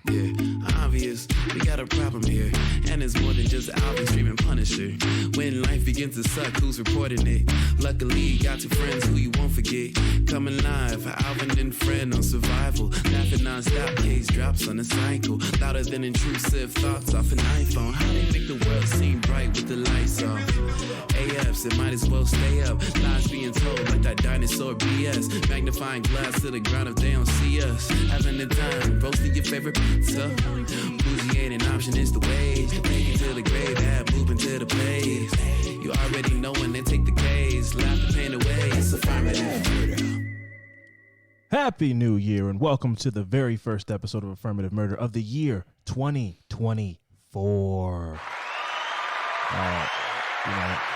Yeah, obvious, we got a problem here. And it's more than just Alvin streaming Punisher. When life begins to suck, who's reporting it? Luckily, you got two friends who you won't forget. Coming live, Alvin and Friend on survival. Laughing non-stop, case drops on a cycle. Louder than intrusive thoughts off an iPhone. How they make the world seem bright with the lights off? AFs, it might as well stay up. Lies being told like that dinosaur BS. Magnifying glass to the ground if they don't see us. Having a time, roasting your favorite pizza. Bougie ain't an option, it's the way. Make it to the grave, add moving to the place. You already know when they take the case. Laugh the pain away, it's affirmative. Happy New Year and welcome to the very first episode of Affirmative Murder of the year 2024.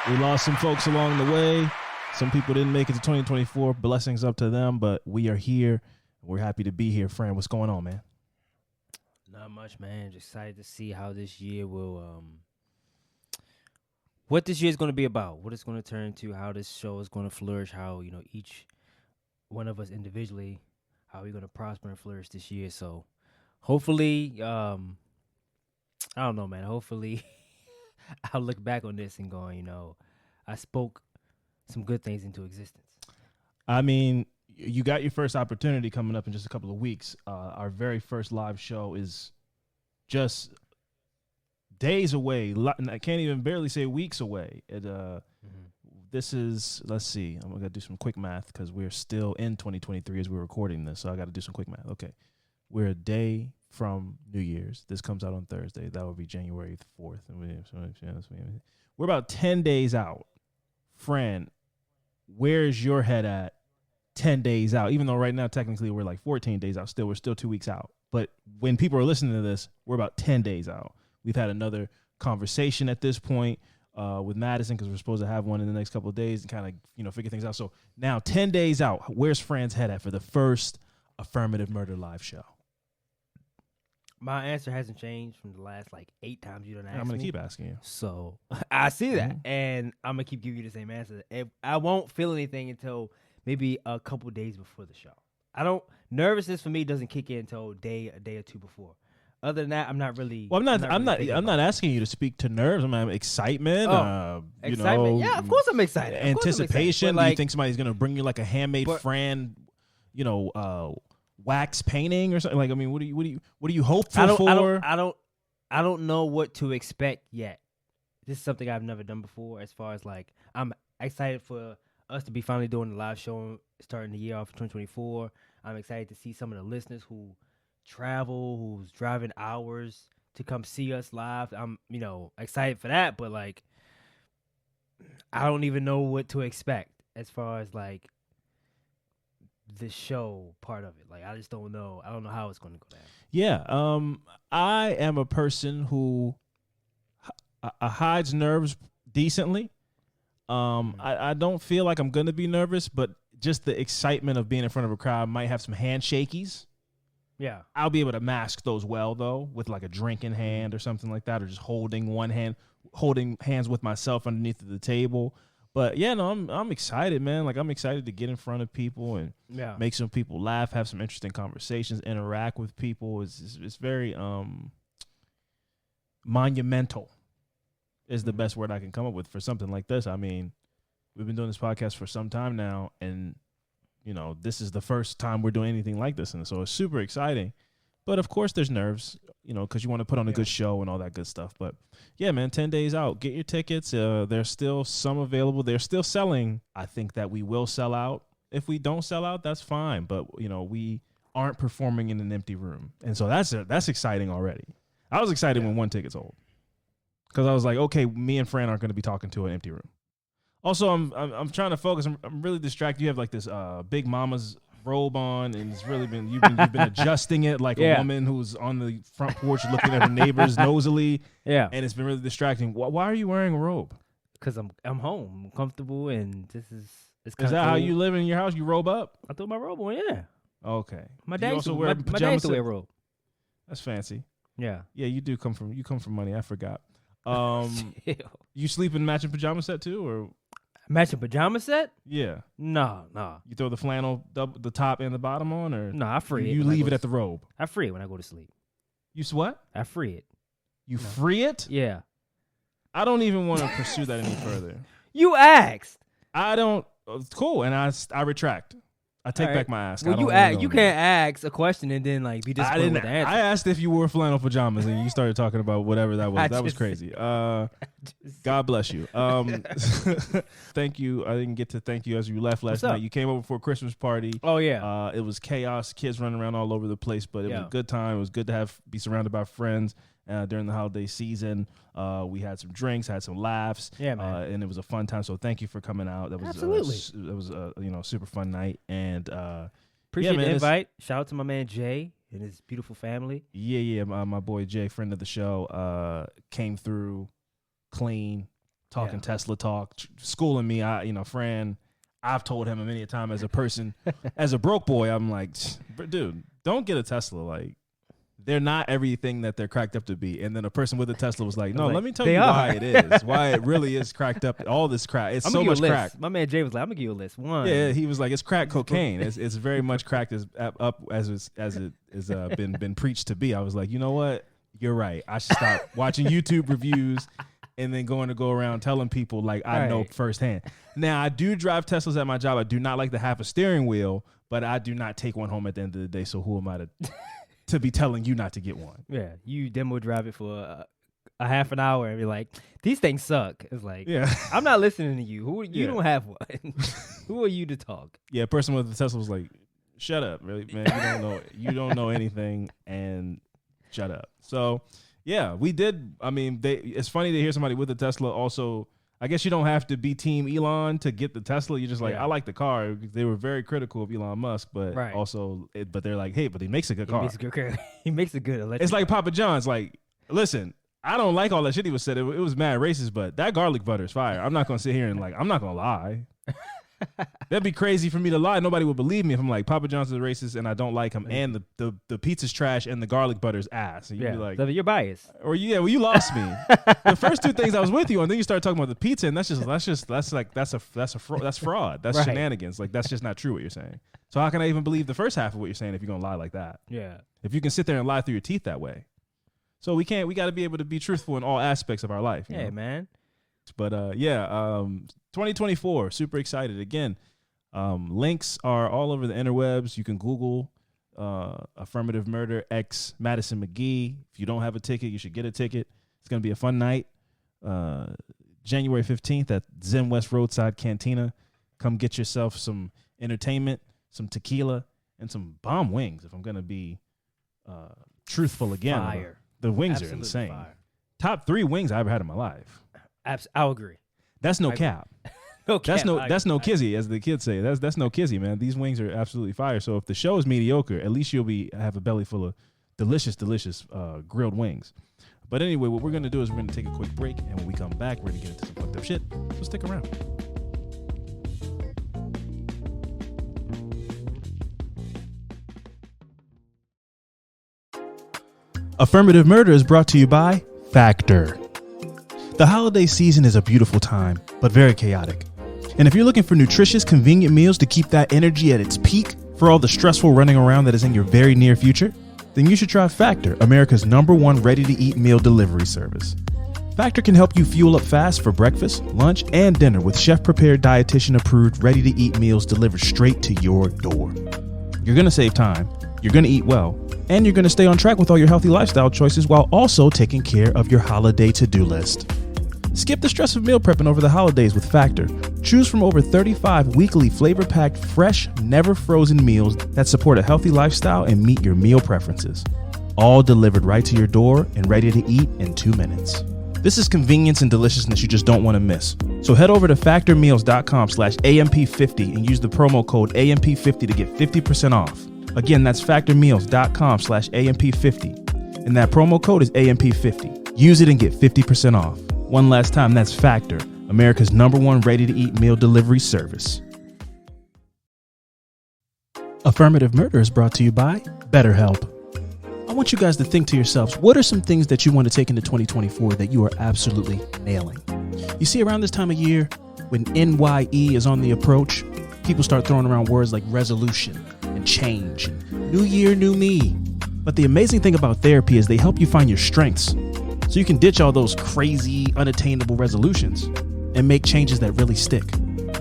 We lost some folks along the way. Some people didn't make it to 2024. Blessings up to them, but we are here. We're happy to be here. Fran, what's going on, man? Not much, man. Just excited to see how this year will, what this year is going to be about, what it's going to turn to, how this show is going to flourish, how, each one of us individually, how we're going to prosper and flourish this year. So hopefully, I don't know, man. Hopefully I'll look back on this and going, I spoke some good things into existence. I mean, you got your first opportunity coming up in just a couple of weeks. Our very first live show is just days away. I can't even barely say weeks away. This is, let's see, I'm going to do some quick math because we're still in 2023 as we're recording this, so I got to do some quick math. Okay. We're a day from New Year's. This comes out on Thursday. That will be January 4th. We're about 10 days out. Fran, where's your head at 10 days out? Even though right now, technically, we're like 14 days out. We're still 2 weeks out. But when people are listening to this, we're about 10 days out. We've had another conversation at this point with Madison because we're supposed to have one in the next couple of days and kind of, figure things out. So now 10 days out, where's Fran's head at for the first Affirmative Murder live show? My answer hasn't changed from the last 8 times you done asked me. I'm going to keep asking you. So I see that, and I'm going to keep giving you the same answer. I won't feel anything until maybe a couple days before the show. Nervousness for me doesn't kick in until a day or two before. Other than that, I'm not really. Well, I'm not asking you to speak to nerves. I'm excitement. Excitement. Yeah, of course I'm excited. Anticipation. Do you think somebody's gonna bring you like a handmade Fran, wax painting or something? What do you hope for? I don't know what to expect yet. This is something I've never done before. As far as I'm excited for us to be finally doing the live show, starting the year off 2024. I'm excited to see some of the listeners who travel, who's driving hours to come see us live. I'm, excited for that, but I don't even know what to expect as far as the show part of it. I just don't know. I don't know how it's going to go down. Yeah. I am a person who hides nerves decently. I don't feel like I'm going to be nervous, but just the excitement of being in front of a crowd might have some handshakies. Yeah. I'll be able to mask those well, though, with a drink in hand or something like that, or just holding hands with myself underneath the table. But, yeah, no, I'm excited, man. I'm excited to get in front of people and make some people laugh, have some interesting conversations, interact with people. It's very monumental is the best word I can come up with for something like this. I mean, we've been doing this podcast for some time now, and this is the first time we're doing anything like this, and so it's super exciting. But of course, there's nerves, because you want to put on a good show and all that good stuff. But yeah, man, 10 days out, get your tickets. There's still some available. They're still selling. I think that we will sell out. If we don't sell out, that's fine. But we aren't performing in an empty room, and so that's exciting already. I was excited when one ticket sold because I was like, okay, me and Fran aren't going to be talking to an empty room. Also, I'm trying to focus. I'm really distracted. You have this Big Mama's robe on, and it's really been you've been adjusting it like a woman who's on the front porch looking at her neighbors nosily. Yeah, and it's been really distracting. Why are you wearing a robe? Because I'm home, I'm comfortable, and this is. Is that how you live in your house? You robe up? I throw my robe on. Yeah. Okay. My dad used to wear a robe. That's fancy. Yeah. Yeah, you come from money. I forgot. You sleep in matching pajama set too, or? Matching pajama set? Yeah. No. You throw the flannel, the top and the bottom on, or no? I free it. You leave it at the robe. I free it when I go to sleep. You what? I free it. You free it? Yeah. I don't even want to pursue that any further. You asked. I don't. Cool, and I retract. I take All back right. my ask. Well, I don't you wanna go can't there. ask a question and then like be I disappointed with didn't. the answer. I asked if you wore flannel pajamas, and you started talking about whatever that was. That was crazy. God bless you. Thank you. I didn't get to thank you as you left last What's up? night. You came over for a Christmas party. Oh yeah. It was chaos, kids running around all over the place, but it was Yeah. a good time. It was good to be surrounded by friends during the holiday season. We had some drinks, had some laughs, Yeah, man. and it was a fun time. So thank you for coming out. That was Absolutely. that was a super fun night, and Appreciate man, the it's- invite. Shout out to my man Jay and his beautiful family. yeah. My boy Jay, friend of the show, came through clean, talking Yeah. Tesla talk, schooling me. Fran. I've told him many a time as a person, as a broke boy, I'm like, dude, don't get a Tesla. Like, they're not everything that they're cracked up to be. And then a person with a Tesla was like, no, Like, let me tell they you why are. it is, why it really is cracked up. All this crack. It's I'm so gonna much give you a crack. list. My man Jay was like, I'm gonna give you a list. One. Yeah, he was like, it's crack cocaine. It's very much cracked up as it is been preached to be. I was like, you know what? You're right. I should stop watching YouTube reviews and then going to go around telling people like I know Right. firsthand. Now I do drive Teslas at my job. I do not like to have a steering wheel, but I do not take one home at the end of the day. So who am I to be telling you not to get one? Yeah, you demo drive it for a half an hour and be like, these things suck. It's like, Yeah. I'm not listening to you. You Yeah. don't have one. Who are you to talk? Yeah, a person with the Tesla was like, shut up, really, man. You don't know anything, and shut up. So, yeah, we did. I mean, it's funny to hear somebody with a Tesla also. I guess you don't have to be Team Elon to get the Tesla. You're just like, Yeah. I like the car. They were very critical of Elon Musk, but Right. but they're like, hey, but he makes a good car. He makes a good electric. It's like car. Papa John's. Like, listen, I don't like all that shit he was said. It was mad racist, but that garlic butter is fire. I'm not gonna sit here and I'm not gonna lie. That'd be crazy for me to lie. Nobody would believe me if I'm like, Papa John's is racist and I don't like him, and the pizza's trash and the garlic butter's ass. And you'd Yeah, be like, so you're biased. or well, you lost me. The first two things I was with you on, then you start talking about the pizza, and that's fraud. That's Right. shenanigans. Like, that's just not true what you're saying. So how can I even believe the first half of what you're saying if you're gonna lie like that? Yeah. If you can sit there and lie through your teeth that way. So we got to be able to be truthful in all aspects of our life. you Yeah, know? man. But 2024, super excited again. Links are all over the interwebs. You can Google Affirmative Murder X Madison McGee. If you don't have a ticket, you should get a ticket. It's going to be a fun night. January 15th at Zen West Roadside Cantina. Come get yourself some entertainment, some tequila, and some bomb wings, if I'm going to be truthful again. Fire. The wings Absolute are insane. fire. Top 3 wings I've ever had in my life. I'll agree. That's no I- cap. Okay. That's no kizzy, as the kids say. That's no kizzy, man. These wings are absolutely fire. So if the show is mediocre, at least you'll have a belly full of delicious grilled wings. But anyway, what we're gonna do is we're gonna take a quick break, and when we come back, we're gonna get into some fucked up shit. So stick around. Affirmative Murder is brought to you by Factor. The holiday season is a beautiful time, but very chaotic. And if you're looking for nutritious, convenient meals to keep that energy at its peak for all the stressful running around that is in your very near future, then you should try Factor, America's #1 ready-to-eat meal delivery service. Factor can help you fuel up fast for breakfast, lunch, and dinner with chef-prepared, dietitian-approved, ready-to-eat meals delivered straight to your door. You're going to save time, you're going to eat well, and you're going to stay on track with all your healthy lifestyle choices while also taking care of your holiday to-do list. Skip the stress of meal prepping over the holidays with Factor. Choose from over 35 weekly flavor-packed, fresh, never-frozen meals that support a healthy lifestyle and meet your meal preferences. All delivered right to your door and ready to eat in 2 minutes. This is convenience and deliciousness you just don't want to miss. So head over to factormeals.com/AMP50 and use the promo code AMP50 to get 50% off. Again, that's factormeals.com/AMP50. And that promo code is AMP50. Use it and get 50% off. One last time, that's Factor, America's #1 ready-to-eat meal delivery service. Affirmative Murder is brought to you by BetterHelp. I want you guys to think to yourselves, what are some things that you want to take into 2024 that you are absolutely nailing? You see, around this time of year, when NYE is on the approach, people start throwing around words like resolution and change and new year, new me. But the amazing thing about therapy is they help you find your strengths so you can ditch all those crazy, unattainable resolutions and make changes that really stick.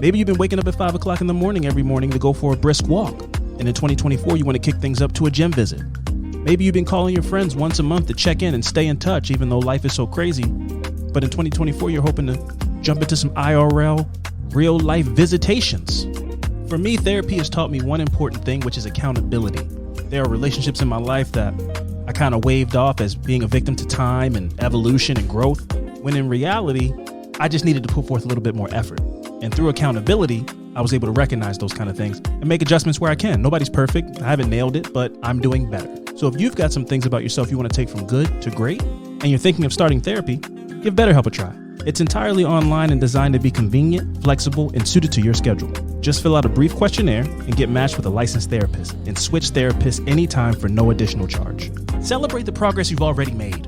Maybe you've been waking up at 5 o'clock in the morning every morning to go for a brisk walk. And in 2024, you want to kick things up to a gym visit. Maybe you've been calling your friends once a month to check in and stay in touch, even though life is so crazy. But in 2024, you're hoping to jump into some IRL, real life visitations. For me, therapy has taught me one important thing, which is accountability. There are relationships in my life that I kind of waved off as being a victim to time and evolution and growth, when in reality, I just needed to put forth a little bit more effort. And through accountability, I was able to recognize those kind of things and make adjustments where I can. Nobody's perfect. I haven't nailed it, but I'm doing better. So if you've got some things about yourself you want to take from good to great, and you're thinking of starting therapy, give BetterHelp a try. It's entirely online and designed to be convenient, flexible, and suited to your schedule. Just fill out a brief questionnaire and get matched with a licensed therapist, and switch therapists anytime for no additional charge. Celebrate the progress you've already made.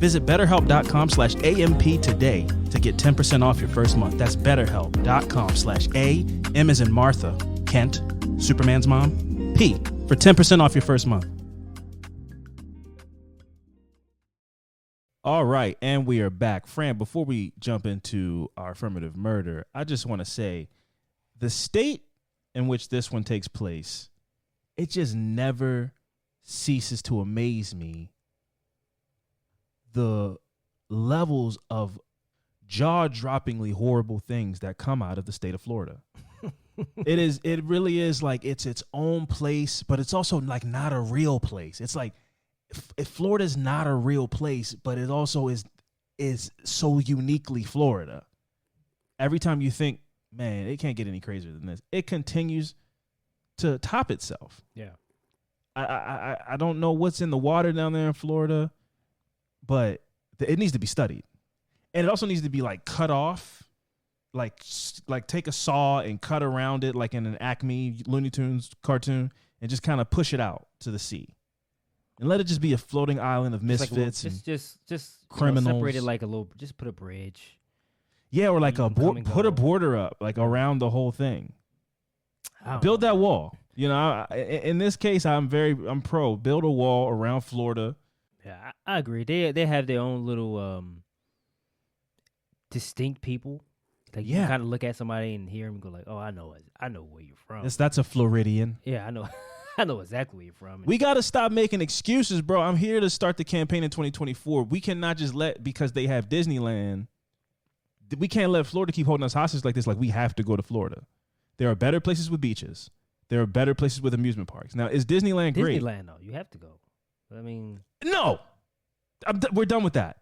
Visit BetterHelp.com/AMP today to get 10% off your first month. That's BetterHelp.com/A, M as in Martha, Kent, Superman's mom, P, for 10% off your first month. All right, and we are back. Fran, before we jump into our affirmative murder, I just want to say the state in which this one takes place, it just never ceases to amaze me. The levels of jaw-droppingly horrible things that come out of the state of Florida. It really is like it's its own place, but it's also like not a real place. It's like if Florida's not a real place, but it also is so uniquely Florida. Every time you think, man, it can't get any crazier than this, it continues to top itself. Yeah. I don't know what's in the water down there in Florida, but it needs to be studied. And it also needs to be like cut off, like take a saw and cut around it like in an Acme Looney Tunes cartoon and just kind of push it out to the sea. And let it just be a floating island of misfits and just criminals. Separate it like a little, just put a bridge. Yeah, or like put a border up like around the whole thing. Build that wall. You know, in this case, I'm pro. Build a wall around Florida. Yeah, I agree. They have their own little distinct people. Like you kind of look at somebody and hear them and go like, "Oh, I know where you're from." That's a Floridian. Yeah, I know. I know exactly where you're from. We got to stop making excuses, bro. I'm here to start the campaign in 2024. We cannot just because they have Disneyland, we can't let Florida keep holding us hostage like this. Like we have to go to Florida. There are better places with beaches. There are better places with amusement parks. Now, is Disneyland great? Disneyland, though. You have to go. I mean. No. We're done with that.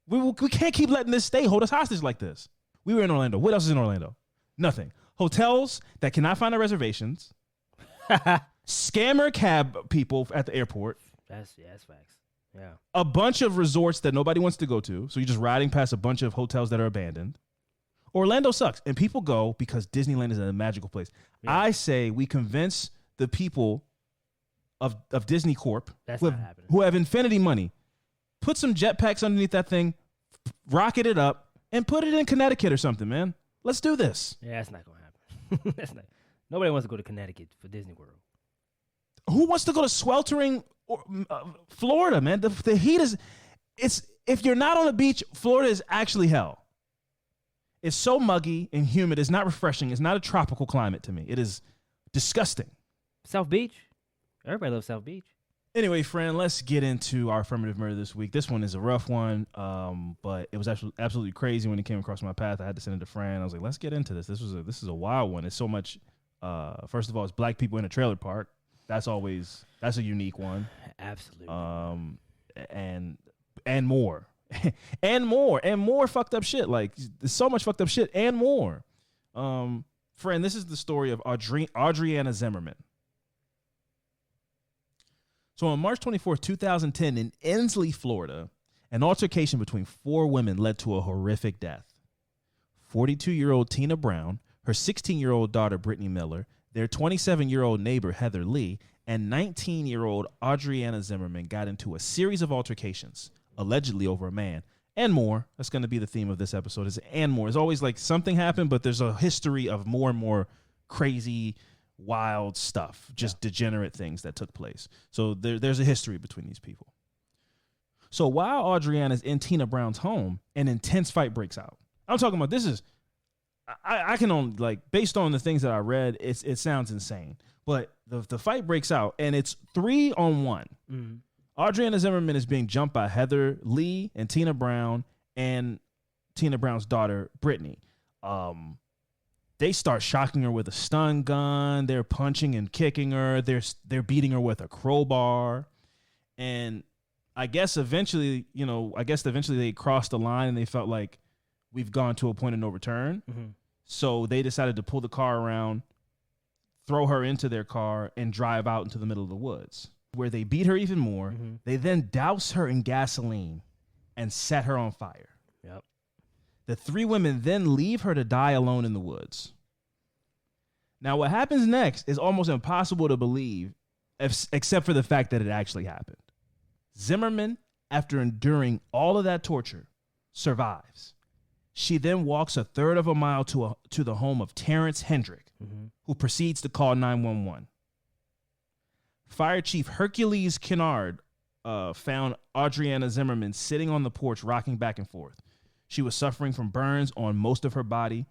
We can't keep letting this state hold us hostage like this. We were in Orlando. What else is in Orlando? Nothing. Hotels that cannot find our reservations. Scammer cab people at the airport. That's facts. Yeah. A bunch of resorts that nobody wants to go to. So you're just riding past a bunch of hotels that are abandoned. Orlando sucks. And people go because Disneyland is a magical place. Yeah. I say we convince the people of Disney Corp who have infinity money. Put some jetpacks underneath that thing, rocket it up, and put it in Connecticut or something, man. Let's do this. Yeah, that's not going to happen. Nobody wants to go to Connecticut for Disney World. Who wants to go to sweltering Florida, man? The heat is, if you're not on the beach, Florida is actually hell. It's so muggy and humid. It's not refreshing. It's not a tropical climate to me. It is disgusting. South Beach. Everybody loves South Beach. Anyway, Fran, let's get into our affirmative murder this week. This one is a rough one, but it was actually absolutely crazy when it came across my path. I had to send it to Fran. I was like, let's get into this. This is a wild one. It's so much. First of all, it's black people in a trailer park. That's a unique one. Absolutely. And more. and more fucked up shit. Like there's so much fucked up shit and more. Friend, this is the story of Adriana Zimmerman. So on March 24th, 2010, in Inslee, Florida, an altercation between four women led to a horrific death. 42-year-old Tina Brown, her 16-year-old daughter Brittany Miller, their 27-year-old neighbor Heather Lee, and 19-year-old Adriana Zimmerman got into a series of altercations, allegedly over a man, and more. That's going to be the theme of this episode, is and more. It's always like something happened, but there's a history of more and more crazy, wild stuff, just degenerate things that took place. So there's a history between these people. So while Audriana's in Tina Brown's home, an intense fight breaks out. I'm talking about this is, I can only, like, based on the things that I read, it sounds insane. But the fight breaks out, and it's 3-on-1. Mm-hmm. Audriana Zimmerman is being jumped by Heather Lee and Tina Brown and Tina Brown's daughter, Brittany. They start shocking her with a stun gun. They're punching and kicking her. They're beating her with a crowbar. And I guess eventually they crossed the line and they felt like we've gone to a point of no return. Mm-hmm. So they decided to pull the car around, throw her into their car, and drive out into the middle of the woods, where they beat her even more. Mm-hmm. They then douse her in gasoline and set her on fire. Yep. The 3 women then leave her to die alone in the woods. Now, what happens next is almost impossible to believe, except for the fact that it actually happened. Zimmerman, after enduring all of that torture, survives. She then walks a third of a mile to the home of Terrence Hendrick, mm-hmm. who proceeds to call 911. Fire Chief Hercules Kennard found Audriana Zimmerman sitting on the porch, rocking back and forth. She was suffering from burns on most of her body.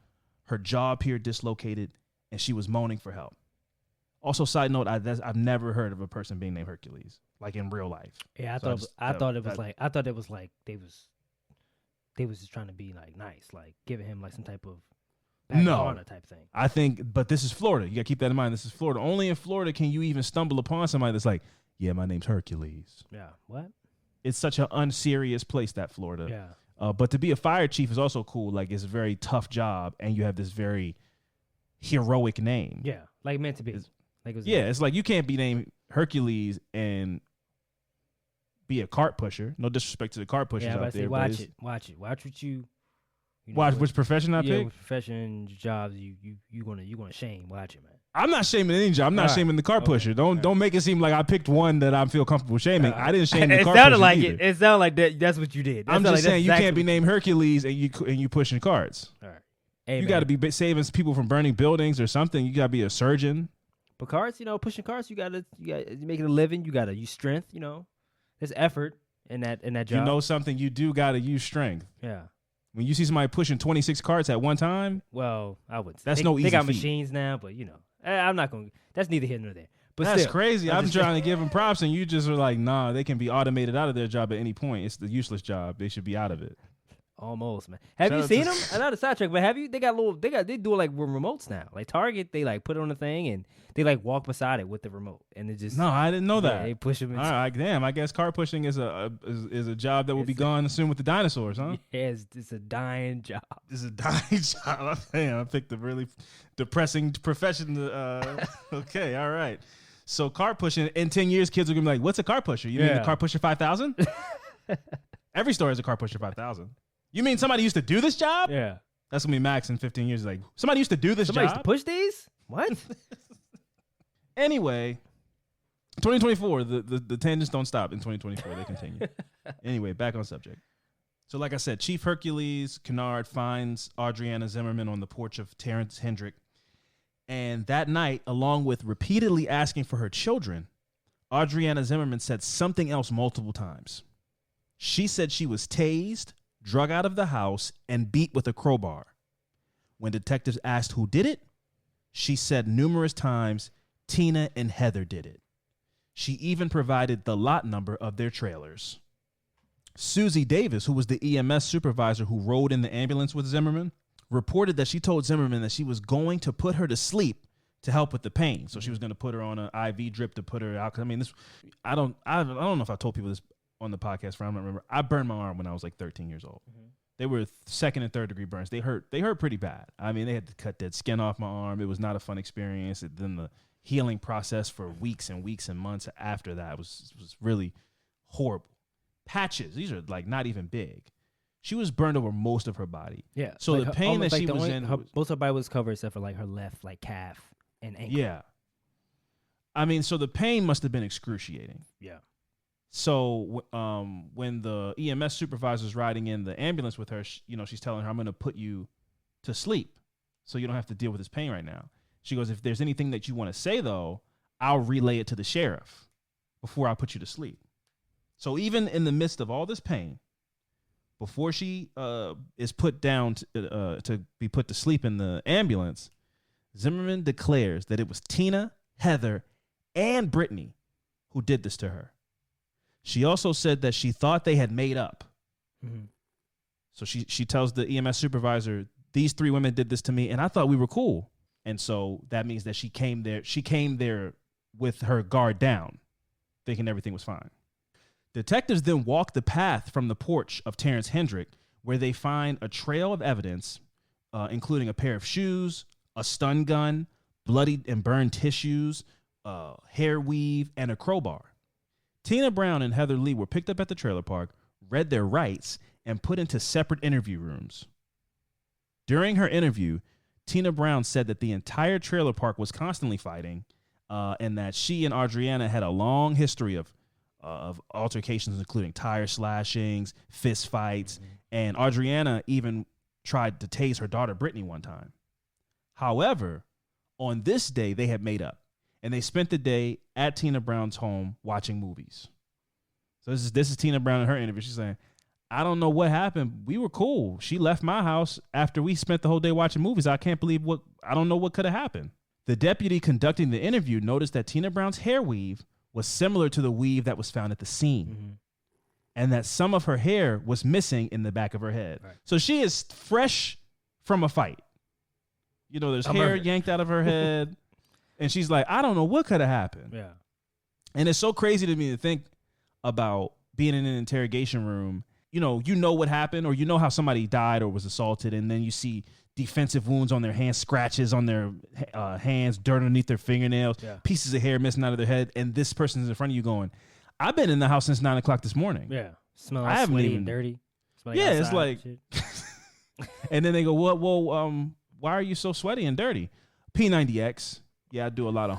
Her jaw appeared dislocated, and she was moaning for help. Also, side note, I've never heard of a person being named Hercules, like in real life. Yeah, I thought it was like they was just trying to be like nice, like giving him like some type of type thing. I think, but this is Florida. You got to keep that in mind. This is Florida. Only in Florida can you even stumble upon somebody that's like, yeah, my name's Hercules. Yeah, what? It's such an unserious place, that Florida. Yeah. But to be a fire chief is also cool. Like, it's a very tough job, and you have this very heroic name. Yeah, like meant to be. It's like you can't be named Hercules and be a cart pusher. No disrespect to the cart pushers out there. Watch what you watch which profession I pick. Which profession, jobs you gonna shame. Watch it, man. I'm not shaming any job. I'm not shaming the car pusher. Don't make it seem like I picked one that I feel comfortable shaming. I didn't shame the car pusher. It sounded like that's what you did. I'm just saying you can't be named Hercules and you pushing carts. All right. Hey, you got to be saving people from burning buildings or something. You got to be a surgeon. But carts, pushing carts, you got making a living. You got to use strength. There's effort in that job. You know something? You do got to use strength. Yeah. When you see somebody pushing 26 carts at one time, well, I would. That's no easy feat. They got machines now, but I'm not going. That's neither here nor there. But that's still, crazy. I'm trying to give them props, and you just are like, nah, they can be automated out of their job at any point. It's the useless job. They should be out of it. Almost, man. Have you seen them? Not a sidetrack, but have you? They do it like with remotes now. Like Target, they like put it on the thing and they like walk beside it with the remote, and it just. No, I didn't know that. They push them. All right, damn. I guess car pushing is a job that will be gone soon with the dinosaurs, huh? Yeah, it's a dying job. It's a dying job. Damn, I picked a really depressing profession. Okay, all right. So car pushing in 10 years, kids are gonna be like, "What's a car pusher? You mean the car pusher 5000?" Every store has a car pusher 5000. You mean somebody used to do this job? Yeah. That's going to be max in 15 years. Like, somebody used to do this somebody job? Used to push these? What? Anyway, 2024, the tangents don't stop in 2024. They continue. Anyway, back on subject. So like I said, Chief Hercules Kennard finds Audriana Zimmerman on the porch of Terrence Hendrick. And that night, along with repeatedly asking for her children, Audriana Zimmerman said something else multiple times. She said she was tased, drug out of the house, and beat with a crowbar. When detectives asked who did it, she said numerous times Tina and Heather did it. She even provided the lot number of their trailers. Susie Davis, who was the EMS supervisor who rode in the ambulance with Zimmerman, reported that she told Zimmerman that she was going to put her to sleep to help with the pain. So she was going to put her on an IV drip to put her out. I mean, I don't know if I told people this on the podcast. I don't remember. I burned my arm when I was like 13 years old. Mm-hmm. They were second and third degree burns. They hurt pretty bad. I mean, they had to cut dead skin off my arm. It was not a fun experience. Then the healing process for weeks and weeks and months after that was really horrible. Patches. These are like not even big. She was burned over most of her body. Yeah. So like the pain that she was in, most of her body was covered except for like her left like calf and ankle. Yeah. I mean, so the pain must have been excruciating. Yeah. So when the EMS supervisor's riding in the ambulance with her, she's telling her, "I'm going to put you to sleep so you don't have to deal with this pain right now." She goes, if there's anything that you want to say, though, I'll relay it to the sheriff before I put you to sleep. So even in the midst of all this pain, before she is put down to be put to sleep in the ambulance, Zimmerman declares that it was Tina, Heather, and Brittany who did this to her. She also said that she thought they had made up. Mm-hmm. So she tells the EMS supervisor, these 3 women did this to me, and I thought we were cool. And so that means that she came there with her guard down, thinking everything was fine. Detectives then walk the path from the porch of Terrence Hendrick, where they find a trail of evidence, including a pair of shoes, a stun gun, bloodied and burned tissues, hair weave, and a crowbar. Tina Brown and Heather Lee were picked up at the trailer park, read their rights, and put into separate interview rooms. During her interview, Tina Brown said that the entire trailer park was constantly fighting, and that she and Adriana had a long history of altercations, including tire slashings, fist fights, and Adriana even tried to tase her daughter Brittany one time. However, on this day, they had made up, and they spent the day at Tina Brown's home watching movies. So this is Tina Brown in her interview. She's saying, I don't know what happened. We were cool. She left my house after we spent the whole day watching movies. I don't know what could have happened. The deputy conducting the interview noticed that Tina Brown's hair weave was similar to the weave that was found at the scene, and that some of her hair was missing in the back of her head. Right. So she is fresh from a fight. You know, there's hair yanked out of her head, and she's like, I don't know what could have happened. Yeah. And it's so crazy to me to think about being in an interrogation room. You know what happened, or you know how somebody died or was assaulted, and then you see defensive wounds on their hands, scratches on their hands, dirt underneath their fingernails, pieces of hair missing out of their head, and this person's in front of you going, I've been in the house since 9 o'clock this morning. Yeah. Smelling sweaty and dirty. Yeah, it's like, and then they go, well, why are you so sweaty and dirty? P90X. Yeah, I do a lot of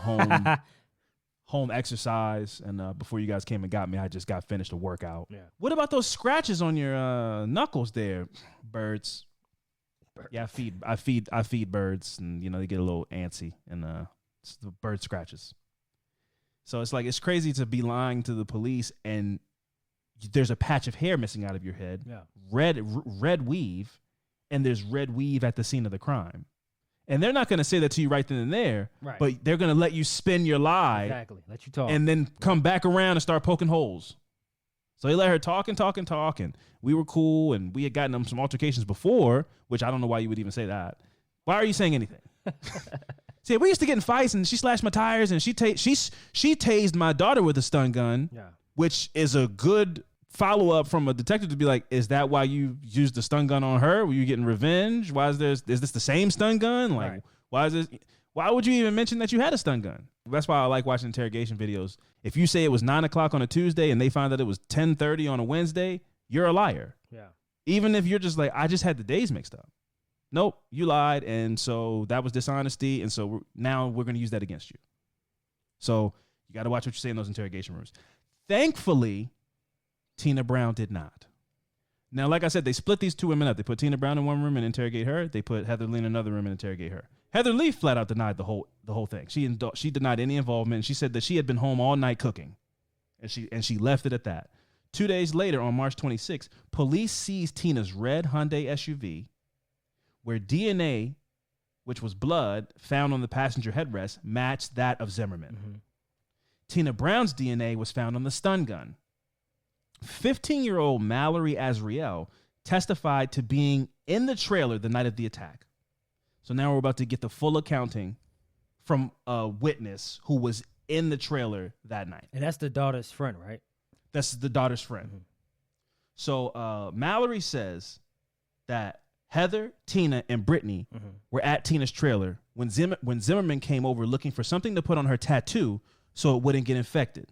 home exercise, and before you guys came and got me, I just got finished a workout. Yeah. What about those scratches on your knuckles there, birds? Yeah, I feed birds, and they get a little antsy, and it's the bird scratches. So it's like, it's crazy to be lying to the police, and there's a patch of hair missing out of your head. Yeah. Red weave, and there's red weave at the scene of the crime. And they're not going to say that to you right then and there, right, but they're going to let you spin your lie. Exactly. Let you talk. And then come back around and start poking holes. So they let her talk. We were cool, and we had gotten them some altercations before, which I don't know why you would even say that. Why are you saying anything? See, we used to get in fights, and she slashed my tires, and she tased my daughter with a stun gun, which is a good follow-up from a detective to be like, is that why you used the stun gun on her? Were you getting revenge? Is this the same stun gun? Like, right. Why would you even mention that you had a stun gun? That's why I like watching interrogation videos. If you say it was 9 o'clock on a Tuesday and they find that it was 10:30 on a Wednesday, you're a liar. Yeah. Even if you're just like, I just had the days mixed up. Nope, you lied, and so that was dishonesty, and so now we're going to use that against you. So you got to watch what you say in those interrogation rooms. Thankfully, Tina Brown did not. Now, like I said, they split these 2 women up. They put Tina Brown in one room and interrogate her. They put Heather Lee in another room and interrogate her. Heather Lee flat out denied the whole thing. She denied any involvement. She said that she had been home all night cooking, and she left it at that. 2 days later, on March 26th, police seized Tina's red Hyundai SUV, where DNA, which was blood found on the passenger headrest, matched that of Zimmerman. Mm-hmm. Tina Brown's DNA was found on the stun gun. 15-year-old Mallory Azriel testified to being in the trailer the night of the attack. So now we're about to get the full accounting from a witness who was in the trailer that night. And that's the daughter's friend, right? That's the daughter's friend. Mm-hmm. So Mallory says that Heather, Tina, and Brittany were at Tina's trailer when Zimmerman came over looking for something to put on her tattoo so it wouldn't get infected.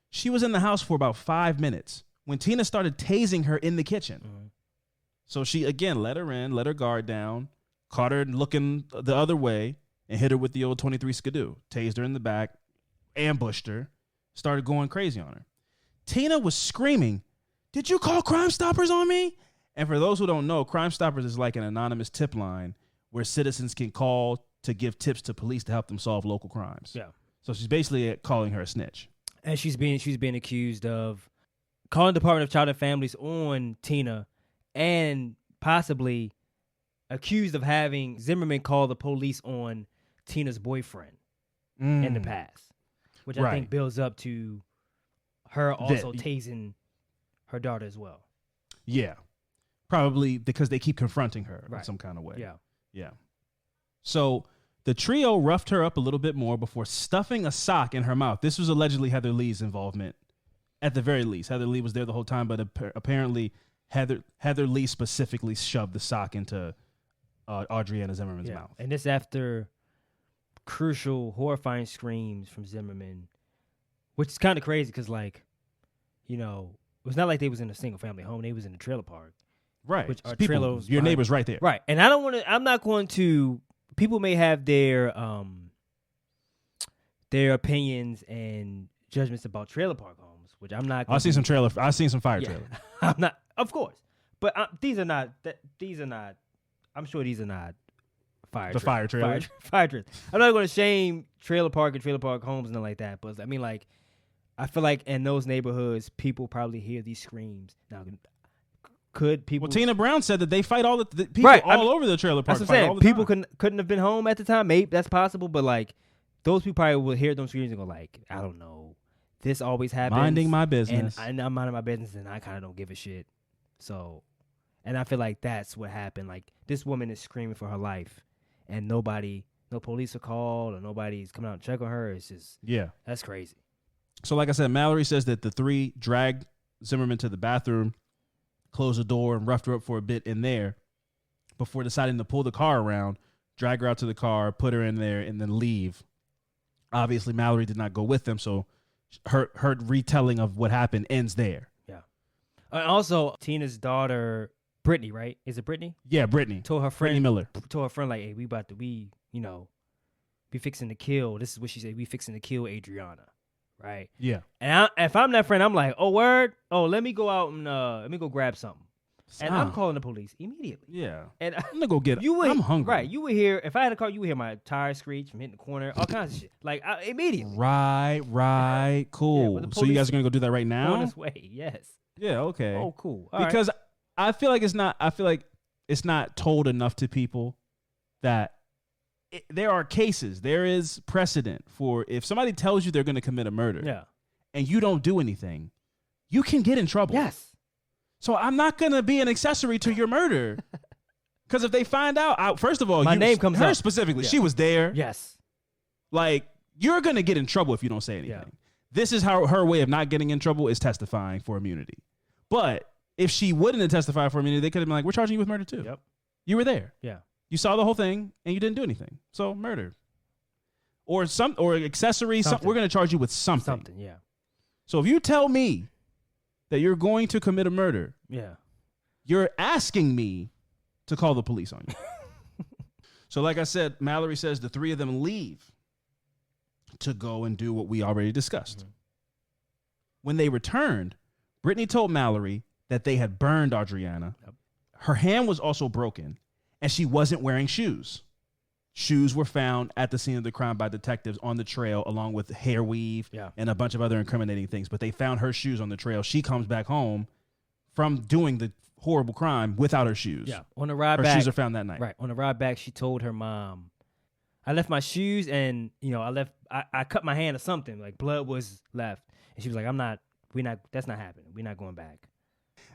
She was in the house for about 5 minutes when Tina started tasing her in the kitchen. Mm-hmm. So she, again, let her in, let her guard down, caught her looking the other way, and hit her with the old 23 Skidoo. Tased her in the back, ambushed her, started going crazy on her. Tina was screaming, "Did you call Crime Stoppers on me?" And for those who don't know, Crime Stoppers is like an anonymous tip line where citizens can call to give tips to police to help them solve local crimes. Yeah. So she's basically calling her a snitch. And she's being accused of calling the Department of Child and Families on Tina, and possibly accused of having Zimmerman call the police on Tina's boyfriend in the past, which I think builds up to her also tasing her daughter as well. Yeah. Probably because they keep confronting her in some kind of way. Yeah. Yeah. So the trio roughed her up a little bit more before stuffing a sock in her mouth. This was allegedly Heather Lee's involvement, at the very least. Heather Lee was there the whole time, but apparently Heather Lee specifically shoved the sock into Adriana Zimmerman's mouth. And this after crucial, horrifying screams from Zimmerman, which is kind of crazy because, like, you know, it was not like they was in a single family home. They was in a trailer park. Right. Which are People, trailers. your neighbor's right there. Right. And I'm not going to, people may have their opinions and judgments about trailer park homes, which I'm not. I've seen some fire trailers. I'm not, of course. But these are not, I'm sure these are not fire trailers. Fire trailers. I'm not going to shame trailer park and trailer park homes and nothing like that. But I mean, like, I feel like in those neighborhoods, people probably hear these screams. Now, could people? Well, Tina Brown said that they fight all the people all over the trailer park. That's what I'm saying. People couldn't have been home at the time. Maybe that's possible, but like those people probably will hear them screams and go like, I don't know, this always happens. Minding my business, and I'm minding my business, and I kind of don't give a shit. So, and I feel like that's what happened. Like this woman is screaming for her life, and no police are called, or nobody's coming out to check on her. It's just that's crazy. So, like I said, Mallory says that the three dragged Zimmerman to the bathroom, closed the door, and roughed her up for a bit in there before deciding to pull the car around, drag her out to the car, put her in there, and then leave. Obviously, Mallory did not go with them, so her retelling of what happened ends there. Yeah. Also, Tina's daughter, Brittany, right? Is it Brittany? Yeah, Brittany. Told her friend, Brittany Miller. Told her friend, like, hey, we fixing to kill. This is what she said. We fixing to kill Adriana. Right. Yeah. And if I'm that friend, I'm like, oh, word. Oh, let me go out and let me go grab something. And I'm calling the police immediately. Yeah. And I'm gonna go get it. I'm hungry. Right. You would hear, if I had a car, you would hear my tire screech from hitting the corner, all kinds of shit. Like immediately. Right. Cool. So you guys are gonna go do that right now? On this way. Yes. Yeah. Okay. Oh, cool. Because I feel like it's not told enough to people that there are cases, there is precedent for if somebody tells you they're going to commit a murder and you don't do anything, you can get in trouble. Yes. So I'm not going to be an accessory to your murder. Because if they find out, first of all, my name comes her up. Specifically, she was there. Yes. Like, you're going to get in trouble if you don't say anything. Yeah. This is how her way of not getting in trouble is testifying for immunity. But if she wouldn't have testified for immunity, they could have been like, we're charging you with murder too. Yep. You were there. Yeah. You saw the whole thing and you didn't do anything. So murder. Or accessory. We're going to charge you with something. Something, yeah. So if you tell me that you're going to commit a murder, you're asking me to call the police on you. So like I said, Mallory says the three of them leave to go and do what we already discussed. Mm-hmm. When they returned, Brittany told Mallory that they had burned Adriana. Yep. Her hand was also broken. And she wasn't wearing shoes. Shoes were found at the scene of the crime by detectives on the trail, along with hair weave and a bunch of other incriminating things. But they found her shoes on the trail. She comes back home from doing the horrible crime without her shoes. Yeah. On the ride back. Her shoes are found that night. Right. On the ride back, she told her mom, I left my shoes and, I cut my hand or something. Like blood was left. And she was like, that's not happening. We're not going back.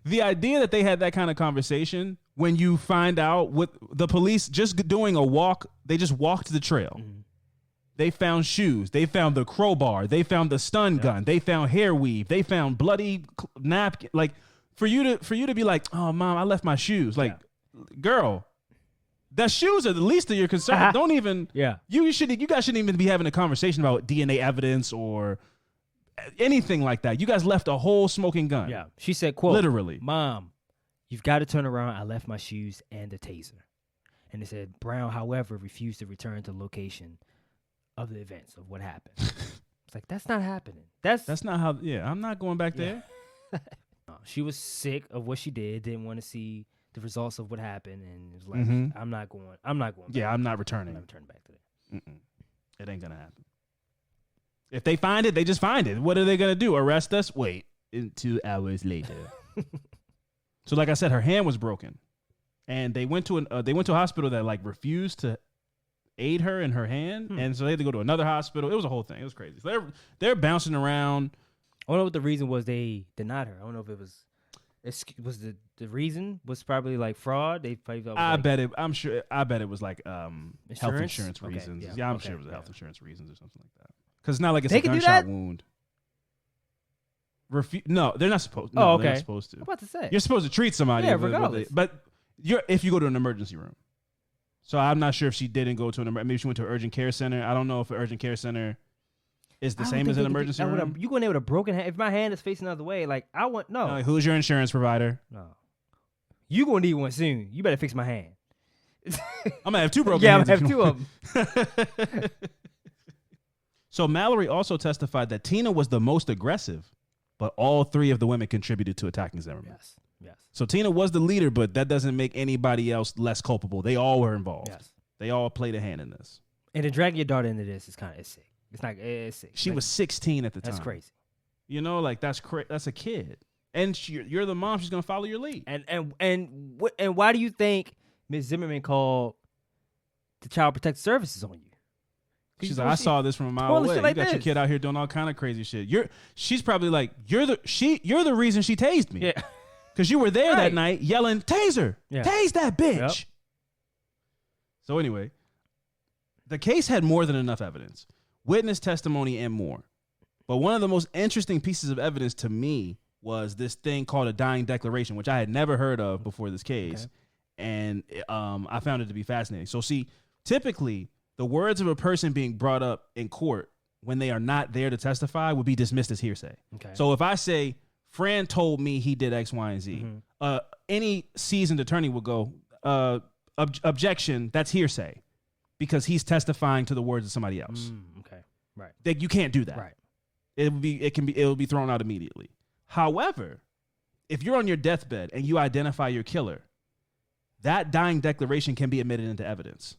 The idea that they had that kind of conversation when you find out with the police just doing a walk, they just walked the trail. Mm-hmm. They found shoes. They found the crowbar. They found the stun gun. They found hair weave. They found bloody napkin. Like for you to be like, oh, mom, I left my shoes. Like, girl, the shoes are the least of your concern. Don't even. Yeah. You guys shouldn't even be having a conversation about DNA evidence or anything like that. You guys left a whole smoking gun. Yeah. She said, quote, literally, Mom, you've got to turn around. I left my shoes and a taser. And it said, Brown, however, refused to return to the location of the events of what happened. It's like, that's not happening. That's not how, I'm not going back there. She was sick of what she did, didn't want to see the results of what happened, and was like, I'm not going back. Yeah, I'm not returning. I'm not returning back to that. It ain't gonna happen. If they find it, they just find it. What are they gonna do? Arrest us? Wait, 2 hours later. So, like I said, her hand was broken, and they went to a hospital that like refused to aid her in her hand, and so they had to go to another hospital. It was a whole thing. It was crazy. So they're bouncing around. I don't know what the reason was they denied her. I don't know if it was the reason was probably like fraud. They probably thought I bet it was like health insurance Okay, reasons. yeah, Yeah, I'm okay, sure it was yeah. health insurance reasons or something like that. Because it's not like it's They a can do gunshot that? wound. No, they're not supposed. Oh, No, okay. they're not supposed to. I'm about to say. You're supposed to treat somebody. Yeah, with regardless. it, but if you go to an emergency room. So I'm not sure if she didn't go to maybe she went to an urgent care center. I don't know if an urgent care center is the I don't same think as they an can do emergency that with room. You going there with a broken hand? If my hand is facing the other way, like I want no. Like, who's your insurance provider? No. You gonna need one soon. You better fix my hand. I'm gonna have 2 broken Yeah, I'm hands. gonna have 2 of them. So Mallory also testified that Tina was the most aggressive, but all 3 of the women contributed to attacking Zimmerman. Yes. So Tina was the leader, but that doesn't make anybody else less culpable. They all were involved. Yes. They all played a hand in this. And to drag your daughter into this is it's sick. It's sick. She was 16 at the time. That's crazy. You know, like that's a kid, and you're the mom. She's gonna follow your lead. And why do you think Ms. Zimmerman called the Child Protective Services on you? She's like, I saw this from a mile pulling away. shit like You got your this. kid out here doing all kind of crazy shit. She's probably like, you're the reason she tased me. Yeah. Because you were there that Right. night yelling, taser, Yeah. tase that bitch. Yep. So anyway, the case had more than enough evidence, witness testimony and more. But one of the most interesting pieces of evidence to me was this thing called a dying declaration, which I had never heard of before this case. Okay. And I found it to be fascinating. So see, typically the words of a person being brought up in court when they are not there to testify would be dismissed as hearsay. Okay. So if I say, Fran told me he did X, Y, and Z, any seasoned attorney would go, objection, that's hearsay, because he's testifying to the words of somebody else. Okay. Right. You can't do that. Right. It will be thrown out immediately. However, if you're on your deathbed and you identify your killer, that dying declaration can be admitted into evidence.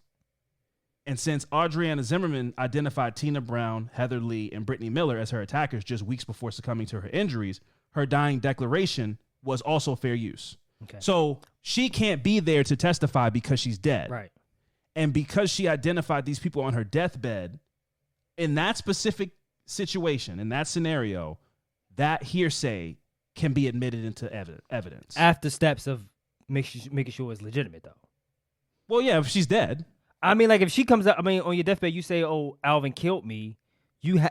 And since Adriana Zimmerman identified Tina Brown, Heather Lee, and Brittany Miller as her attackers just weeks before succumbing to her injuries, her dying declaration was also fair use. Okay. So she can't be there to testify because she's dead. Right. And because she identified these people on her deathbed, in that specific situation, in that scenario, that hearsay can be admitted into evidence. After steps of making sure it's legitimate, though. Well, yeah, if she's dead. I mean, like if she comes up, I mean, on your deathbed, you say, "Oh, Alvin killed me."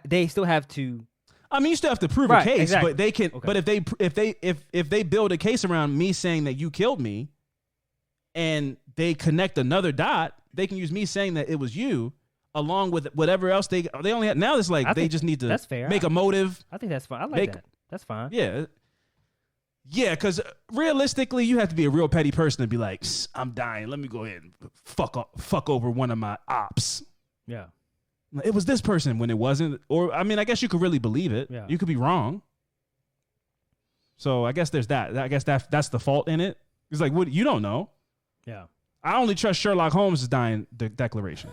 They still have to. I mean, you still have to prove Right, a case, exactly. but they can. Okay. But if they build a case around me saying that you killed me, and they connect another dot, they can use me saying that it was you, along with whatever else they only have. Now it's like I they think just need to that's fair. make a motive. I think that's fine. I like Make- that. That's fine. Yeah. Yeah, because realistically, you have to be a real petty person to be like, I'm dying. Let me go ahead and fuck over one of my ops. Yeah. It was this person when it wasn't. Or, I mean, I guess you could really believe it. Yeah. You could be wrong. So I guess there's that. I guess that's the fault in it. It's like, what? You don't know. Yeah. I only trust Sherlock Holmes' dying declaration.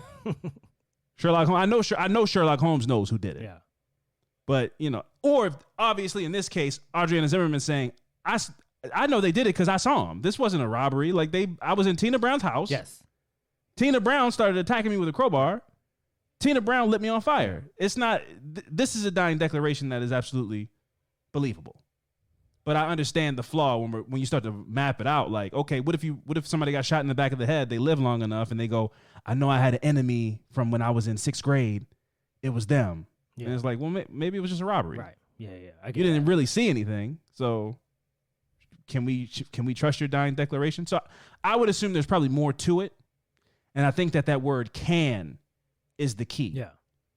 Sherlock Holmes. I know Sherlock Holmes knows who did it. Yeah. But, or obviously in this case, Adriana Zimmerman saying, I know they did it because I saw them. This wasn't a robbery. Like I was in Tina Brown's house. Yes. Tina Brown started attacking me with a crowbar. Tina Brown lit me on fire. It's not, this is a dying declaration that is absolutely believable. But I understand the flaw when you start to map it out. Like, okay, what if somebody got shot in the back of the head? They live long enough and they go, I know I had an enemy from when I was in 6th grade. It was them. Yeah. And it's like, well, maybe it was just a robbery. Right. Yeah. Yeah. You didn't really see anything. So can we trust your dying declaration? So I would assume there's probably more to it. And I think that word can is the key. Yeah.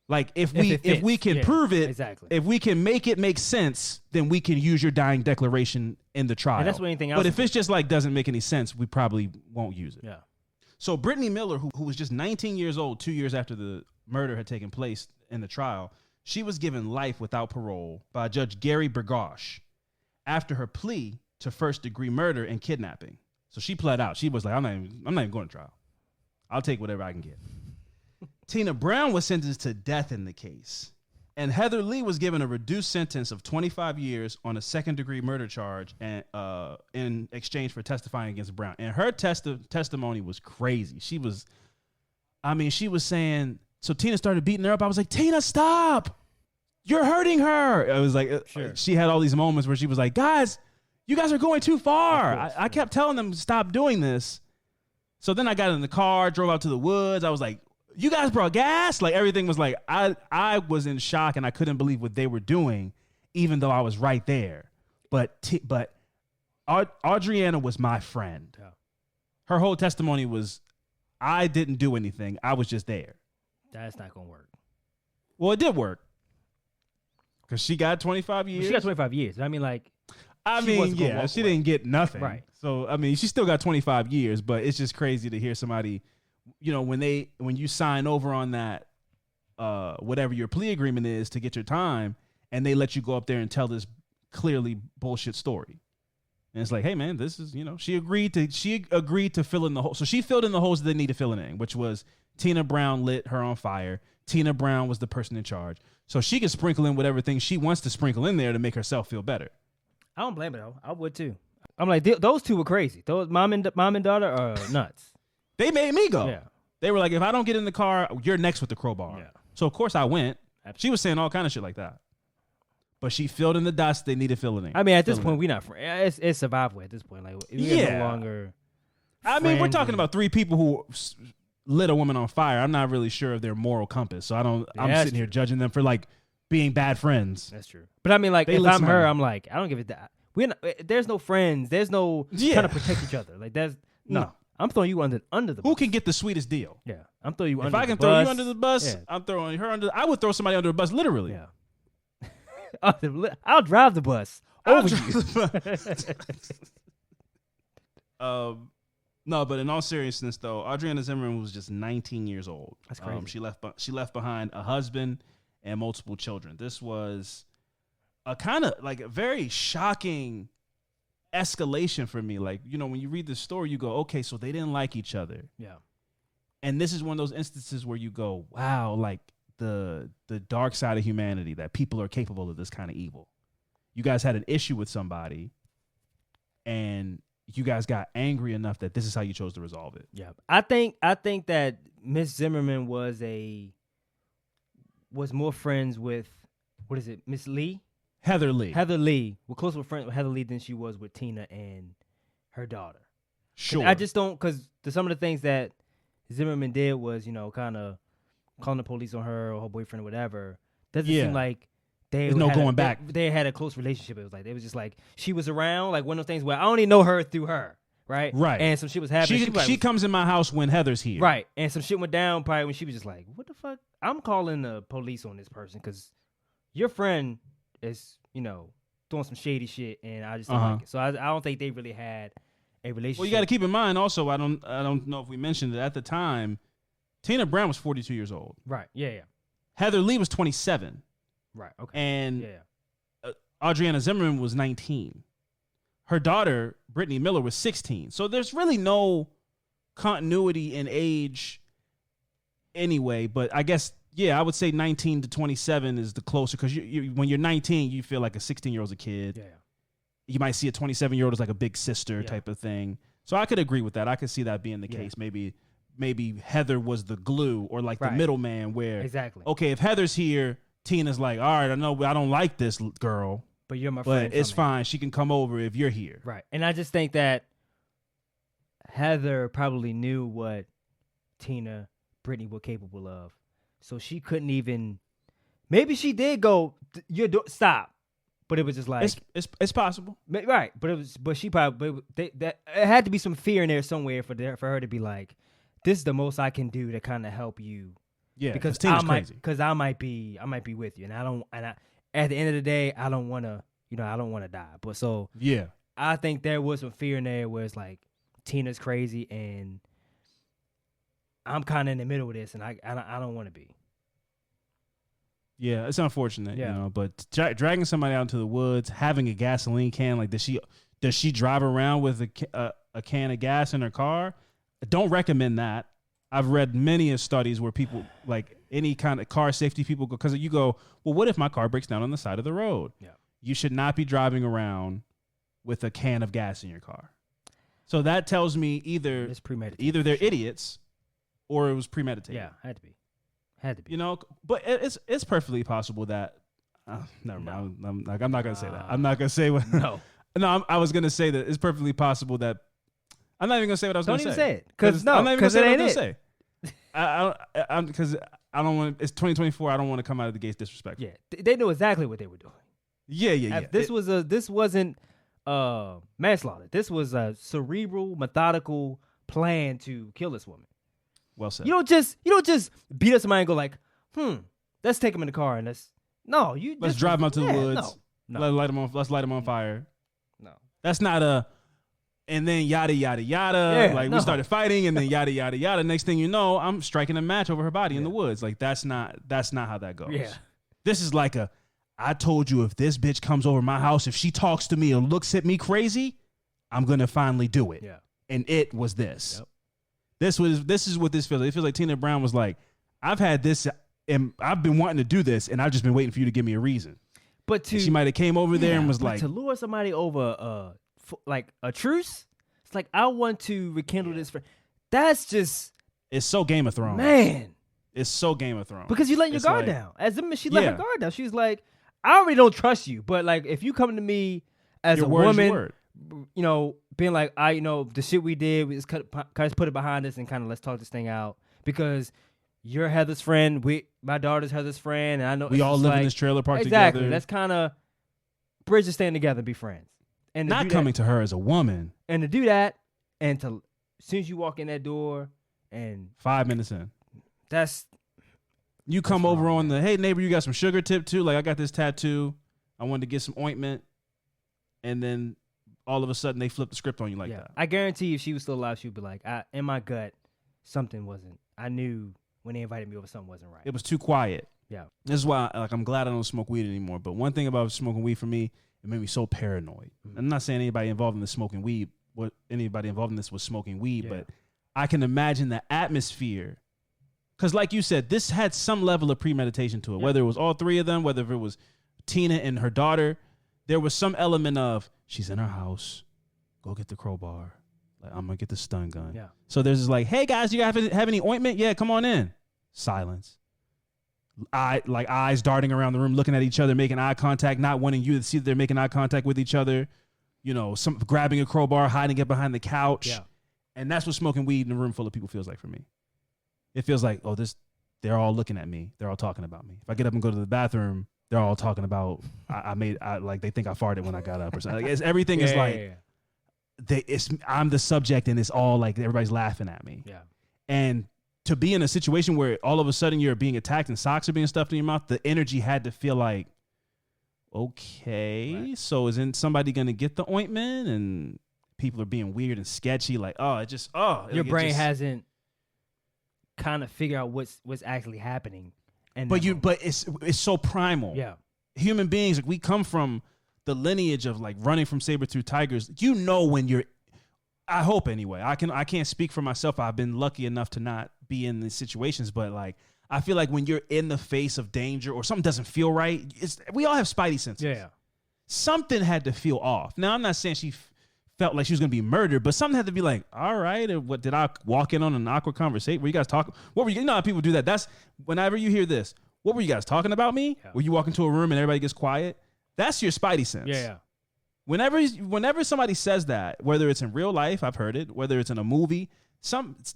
Like if it we can fits. prove it, Exactly. if we can make it make sense, then we can use your dying declaration in the trial. And that's what anything else. But if it's just like doesn't make any sense, we probably won't use it. Yeah. So Brittany Miller, who was just 19 years old 2 years after the murder had taken place in the trial, she was given life without parole by Judge Gary Bergosh after her plea to first-degree murder and kidnapping. So she pled out. She was like, I'm not even going to trial. I'll take whatever I can get. Tina Brown was sentenced to death in the case. And Heather Lee was given a reduced sentence of 25 years on a second-degree murder charge and in exchange for testifying against Brown. And her testimony was crazy. She was saying, so Tina started beating her up. I was like, Tina, stop. You're hurting her. I was like, Sure. She had all these moments where she was like, guys, you guys are going too far. I kept telling them to stop doing this. So then I got in the car, drove out to the woods. I was like, you guys brought gas? Like everything was like, I was in shock and I couldn't believe what they were doing, even though I was right there. But Audriana was my friend. Yeah. Her whole testimony was, I didn't do anything. I was just there. That's not going to work. Well, it did work. Because she got 25 years. She got 25 years. I mean, like. She didn't get nothing. Right. So, I mean, she still got 25 years, but it's just crazy to hear somebody, when you sign over on that, whatever your plea agreement is to get your time, and they let you go up there and tell this clearly bullshit story. And it's like, hey man, this is, she agreed to fill in the hole. So she filled in the holes that they need to fill in, which was Tina Brown lit her on fire. Tina Brown was the person in charge. So she can sprinkle in whatever thing she wants to sprinkle in there to make herself feel better. I don't blame her though. I would too. I'm like, those two were crazy. Those mom and daughter are nuts. They made me go. Yeah. They were like, if I don't get in the car, you're next with the crowbar. Yeah. So, of course, I went. Absolutely. She was saying all kind of shit like that. But she filled in the dots they needed filling in. I mean, at this point, we're not friends. It's survival at this point. Like, we're no longer we're talking about three people who lit a woman on fire. I'm not really sure of their moral compass. So, I'm sitting here judging them for, like, being bad friends. That's true. But, I mean, like, if I'm her, I'm like, I don't give a damn. There's no friends. There's no trying to protect each other. Like, no. I'm throwing you under the bus. Who can get the sweetest deal? Yeah. I'm throwing you under the bus. If I can throw you under the bus, I'm throwing her under. I would throw somebody under the bus, literally. Yeah. I'll drive the bus over you. No, but in all seriousness, though, Audriana Zimmerman was just 19 years old. That's crazy. She left behind a husband and multiple children. This was a kind of like a very shocking escalation for me. Like, when you read the story, you go, okay, so they didn't like each other. Yeah. And this is one of those instances where you go, wow, like the dark side of humanity, that people are capable of this kind of evil. You guys had an issue with somebody and you guys got angry enough that this is how you chose to resolve it. Yeah. I think that Miss Zimmerman was more friends with, what is it, Miss Lee? Heather Lee. We're closer with friends with Heather Lee than she was with Tina and her daughter. Sure. I just don't, because some of the things that Zimmerman did was, kind of calling the police on her or her boyfriend or whatever. Doesn't seem like there's no going back. They had a close relationship. It was like, it was just like, she was around, like one of those things where I only know her through her. Right. And some shit was happening. She comes in my house when Heather's here. Right. And some shit went down probably when she was just like, what the fuck? I'm calling the police on this person because your friend is, doing some shady shit, and I just don't like it. So I don't think they really had a relationship. Well, you got to keep in mind also, I don't know if we mentioned it at the time, Tina Brown was 42 years old. Right. Yeah. Heather Lee was 27. Right. Okay. And Audriana Zimmerman was 19. Her daughter, Brittany Miller, was 16. So there's really no continuity in age anyway, but I guess, I would say 19 to 27 is the closer, because when you're 19, you feel like a 16-year-old's a kid. Yeah. You might see a 27-year-old as like a big sister type of thing. So I could agree with that. I could see that being the case. Maybe Heather was the glue or like the middleman where, okay, if Heather's here, Tina's like, all right, I know I don't like this girl, but you're my friend. But it's fine. She can come over if you're here. Right. And I just think that Heather probably knew what Brittany were capable of. So she couldn't even. Maybe she did go. Stop, but it was just like it's possible, right? But she probably. It had to be some fear in there somewhere for her to be like, this is the most I can do to kind of help you. Yeah, because I might be with you, and at the end of the day, I don't want to. I don't want to die. But so I think there was some fear in there where it's like Tina's crazy and I'm kind of in the middle of this, and I don't want to be. Yeah, it's unfortunate, but dragging somebody out into the woods, having a gasoline can, like does she drive around with a can of gas in her car? Don't recommend that. I've read many studies where people, like any kind of car safety people, because you go, well, what if my car breaks down on the side of the road? Yeah. You should not be driving around with a can of gas in your car. So that tells me either they're idiots or it was premeditated. Yeah, had to be. You know, but it's perfectly possible that. Never mind. I'm not gonna say that. I'm not gonna say what. No. No, I was gonna say that it's perfectly possible that. I'm not even gonna say what I was gonna say. Don't even say it, because I'm not even gonna say what I was it. gonna say. Because I don't want. It's 2024. I don't want to come out of the gates disrespectful. Yeah, they knew exactly what they were doing. Yeah. This wasn't manslaughter. This was a cerebral, methodical plan to kill this woman. Well said. You don't just beat up somebody and go like, let's take him in the car and let's drive him out to the woods. No. Let's light him on fire. No. That's not a. And then yada yada yada. We started fighting, and then yada yada yada. Next thing you know, I'm striking a match over her body in the woods. Like that's not how that goes. Yeah. This is like I told you, if this bitch comes over my house, if she talks to me or looks at me crazy, I'm gonna finally do it. Yeah. And it was this. Yep. This is what this feels like. It feels like Tina Brown was like, I've had this and I've been wanting to do this, and I've just been waiting for you to give me a reason. But she might have came over there and was like, to lure somebody over like a truce, it's like, I want to rekindle this. That's just, it's so Game of Thrones, man. It's so Game of Thrones because you let your guard down. As she let her guard down. She's like, I already don't trust you, but like if you come to me as your a woman, you know, being like, the shit we did, we just put it behind us and kind of let's talk this thing out, because you're Heather's friend, my daughter's Heather's friend, and I know we all live in this trailer park together. Exactly. Let's kind of bridge to stand together and be friends. And not coming to her as a woman. And to do that, and as soon as you walk in that door, and 5 minutes in, you come over on the, hey neighbor, you got some sugar tip too? Like, I got this tattoo, I wanted to get some ointment, and then all of a sudden they flip the script on you like that. I guarantee if she was still alive, she'd be like, in my gut, something wasn't. I knew when they invited me over, something wasn't right. It was too quiet. Yeah. This is why, I'm glad I don't smoke weed anymore. But one thing about smoking weed for me, it made me so paranoid. Mm-hmm. I'm not saying anybody involved in this smoking weed, anybody involved in this was smoking weed, but I can imagine the atmosphere. Because like you said, this had some level of premeditation to it. Whether it was all three of them, whether it was Tina and her daughter, there was some element of, she's in her house, go get the crowbar. Like, I'm going to get the stun gun. Yeah. So there's this like, hey guys, you guys have any ointment? Yeah, come on in. Silence. Eyes darting around the room, looking at each other, making eye contact, not wanting you to see that they're making eye contact with each other. You know, some grabbing a crowbar, hiding it behind the couch. Yeah. And that's what smoking weed in a room full of people feels like for me. It feels like, they're all looking at me. They're all talking about me. If I get up and go to the bathroom, they're all talking about, they think I farted when I got up or something. Like, everything is like, I'm the subject and it's all like everybody's laughing at me. Yeah. And to be in a situation where all of a sudden you're being attacked and socks are being stuffed in your mouth, the energy had to feel like, okay, so isn't somebody going to get the ointment? And people are being weird and sketchy. Like, your brain hasn't kind of figured out what's actually happening. But it's so primal. Yeah. Human beings, like, we come from the lineage of like running from saber-toothed tigers. You know, when you're, I hope anyway, I can't speak for myself. I've been lucky enough to not be in these situations, but like, I feel like when you're in the face of danger or something doesn't feel right, we all have spidey senses. Yeah. Something had to feel off. Now, I'm not saying she felt like she was going to be murdered, but something had to be like, all right, what did I walk in on an awkward conversation? Were you guys talking? What were you know how people do that? That's whenever you hear this, what were you guys talking about me? Yeah. Where you walk into a room and everybody gets quiet? That's your spidey sense. Yeah. Whenever somebody says that, whether it's in real life, I've heard it, whether it's in a movie,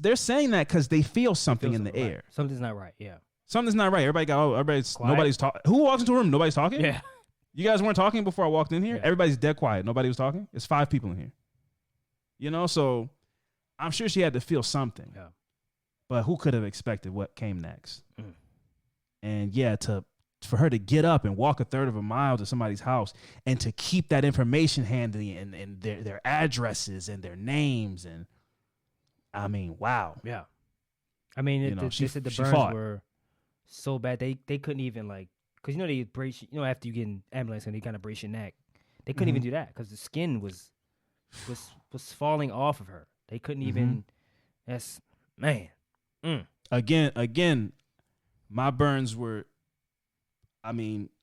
they're saying that because they feel something in the air. Something's not right. Yeah. Something's not right. Nobody's talking. Who walks into a room? Nobody's talking? Yeah. You guys weren't talking before I walked in here? Yeah. Everybody's dead quiet. Nobody was talking? It's 5 people in here. You know, so I'm sure she had to feel something. Yeah. But who could have expected what came next? Mm. And for her to get up and walk a third of a mile to somebody's house and to keep that information handy and their addresses and their names, and I mean, wow. Yeah. I mean, they said the burns were so bad they couldn't even, like, because they brace, after you get in ambulance and they kind of brace your neck, they couldn't even do that because the skin was falling off of her. They couldn't even. That's, man. Again, my burns were,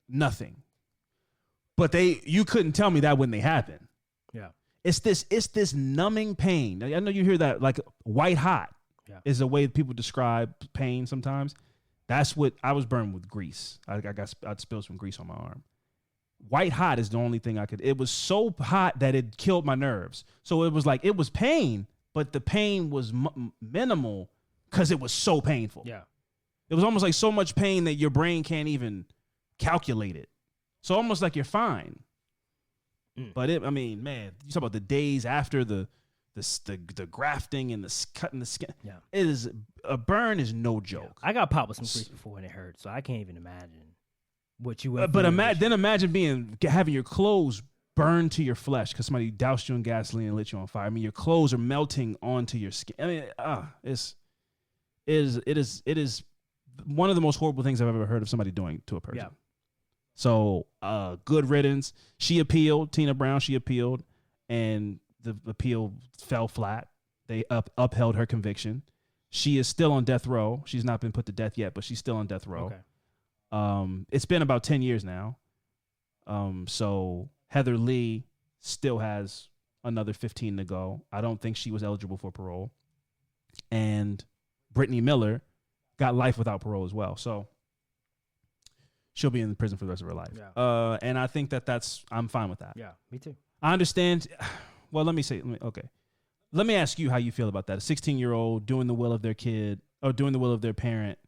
nothing. But you couldn't tell me that when they happened. Yeah. It's this numbing pain. I know you hear that, like white hot is the way people describe pain sometimes. That's what I was burned with grease. I'd spilled some grease on my arm. White hot is the only thing it was so hot that it killed my nerves. So it was like, it was pain, but the pain was minimal because it was so painful. Yeah. It was almost like so much pain that your brain can't even calculate it. So almost like you're fine. But man, you talk about the days after the grafting and the cutting the skin. Yeah. A burn is no joke. Yeah. I got popped with some grease before and it hurt, so I can't even imagine what you went through. But then imagine having your clothes burned to your flesh because somebody doused you in gasoline and lit you on fire. Your clothes are melting onto your skin. It is one of the most horrible things I've ever heard of somebody doing to a person. Yeah. So, good riddance. She appealed, Tina Brown. She appealed, and the appeal fell flat. They upheld her conviction. She is still on death row. She's not been put to death yet, but she's still on death row. Okay. It's been about 10 years now. So Heather Lee still has another 15 to go. I don't think she was eligible for parole. And Brittany Miller got life without parole as well. So she'll be in prison for the rest of her life. Yeah. And I think I'm fine with that. Yeah, me too. I understand. Well, let me ask you how you feel about that. A 16-year-old doing the will of their kid or doing the will of their parent.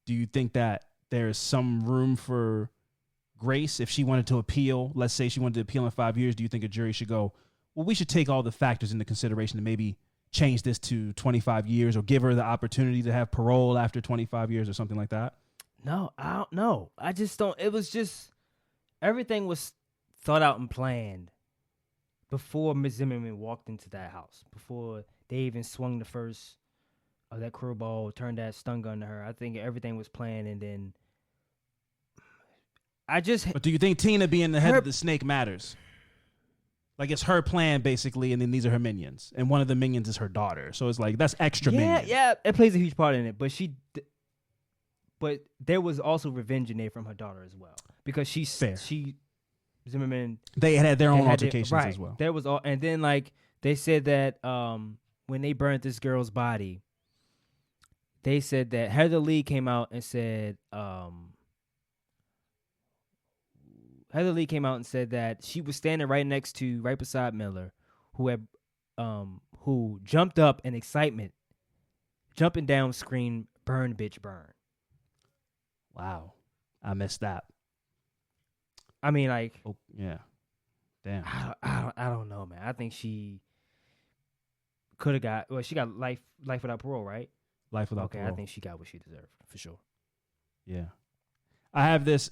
Do you think that there's some room for grace if she wanted to appeal? Let's say she wanted to appeal in 5 years. Do you think a jury should go, well, we should take all the factors into consideration and maybe change this to 25 years or give her the opportunity to have parole after 25 years or something like that? No, I don't know. I just don't. It was just everything was thought out and planned before Ms. Zimmerman walked into that house, before they even swung the first of that curveball, turned that stun gun to her. I think everything was planned, and then But do you think Tina being the head of the snake matters? Like it's her plan basically, and then these are her minions, and one of the minions is her daughter. So it's like that's extra minion. Yeah, it plays a huge part in it. But there was also revenge in there from her daughter as well, because she Zimmerman. They had their own altercations as well. There was and then like they said that when they burnt this girl's body, they said that Heather Lee came out and said that she was standing right beside Miller, who jumped up in excitement, jumping down, screamed, "Burn, bitch, burn." Wow, I missed that. I mean, like, oh yeah, damn. I don't know, man. I think she could have got. Well, she got life without parole, right? Life without parole. I think she got what she deserved for sure. Yeah, I have this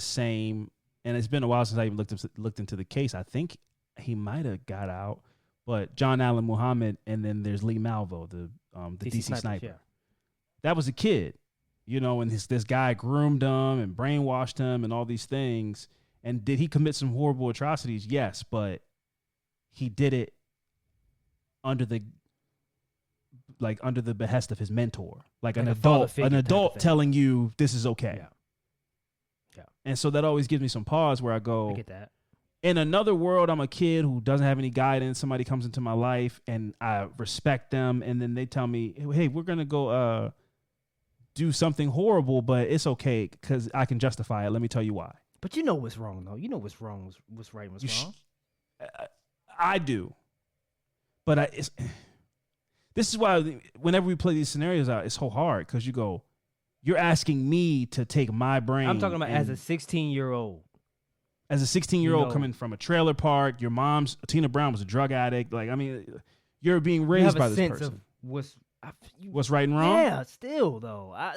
same, and it's been a while since I even looked into the case. I think he might have got out, but John Allen Muhammad, and then there's Lee Malvo, the DC sniper. Yeah. That was a kid. And this guy groomed him and brainwashed him and all these things. And did he commit some horrible atrocities? Yes, but he did it under the behest of his mentor, like an adult telling you this is okay. Yeah. Yeah. And so that always gives me some pause where I go, I get that. In another world, I'm a kid who doesn't have any guidance. Somebody comes into my life and I respect them. And then they tell me, hey, we're going to go, do something horrible, but it's okay because I can justify it. Let me tell you why. But you know what's wrong, though. You know what's wrong, what's right, what's wrong. I do. But this is why whenever we play these scenarios out, it's so hard because you're asking me to take my brain. I'm talking about as a 16-year-old. As a 16-year-old coming from a trailer park, Tina Brown was a drug addict. Like, I mean, you're being raised by this person. What's right and wrong? Yeah, still though. I